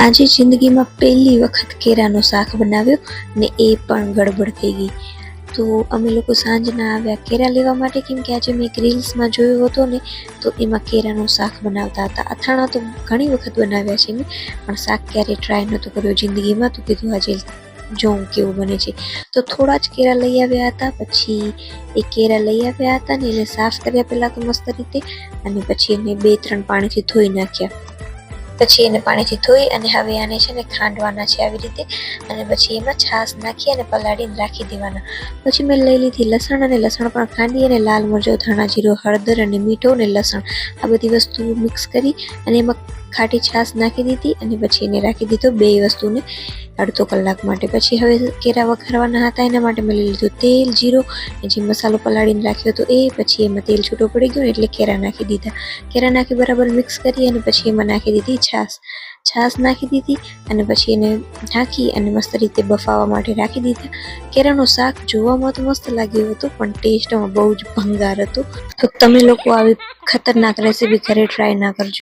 આજે જિંદગીમાં પહેલી વખત કેરાનું શાક બનાવ્યું ને એ પણ ગડબડ થઈ ગઈ. તો અમે લોકો સાંજના આવ્યા કેરા લેવા માટે, કેમ કે આજે મેં એક રીલ્સમાં જોયો હતો ને, તો એમાં કેરાનું શાક બનાવતા હતા. અથાણા તો ઘણી વખત બનાવ્યા છે મેં, પણ શાક ક્યારેય ટ્રાય નહોતો કર્યો જિંદગીમાં. તો કીધું આજે જોઉં કેવું બને છે. તો થોડા જ કેરા લઈ આવ્યા હતા. પછી એ કેરા લઈ આવ્યા હતા ને એને સાફ કર્યા પહેલાં તો મસ્ત રીતે, અને પછી એને 2-3 પાણીથી ધોઈ નાખ્યા. પછી એને પાણીથી ધોઈ અને હવે આને છે ને ખાંડવાના છે આવી રીતે, અને પછી એમાં છાશ નાખી અને પલાળીને રાખી દેવાના. પછી મેં લઈ લીધી લસણ, અને લસણ પણ ખાંડી અને લાલ મરચું, ધાણા જીરું, હળદર અને મીઠું અને લસણ આ બધી વસ્તુ મિક્સ કરી અને એમાં ખાટી છાશ નાખી દીધી, અને પછી એને રાખી દીધો બે વસ્તુને અડધો કલાક માટે. પછી હવે કેરા વઘારવાના હતા, એના માટે મેં લઈ લીધું તેલ, જીરું, જે મસાલો પલાળીને રાખ્યો હતો એ. પછી એમાં તેલ છૂટો પડી ગયો એટલે કેરા નાખી દીધા. કેરા નાખી બરાબર મિક્સ કરી અને પછી એમાં નાખી દીધી છાશ નાખી દીધી, અને પછી એને ઢાંકી અને મસ્ત રીતે બફાવા માટે રાખી દીધા. કેરાનું શાક જોવામાં તો મસ્ત લાગ્યું હતું, પણ ટેસ્ટમાં બહુ જ ભંગાર હતું. તો તમે લોકો આવી ખતરનાક રેસીપી ઘરે ટ્રાય ના કરજો.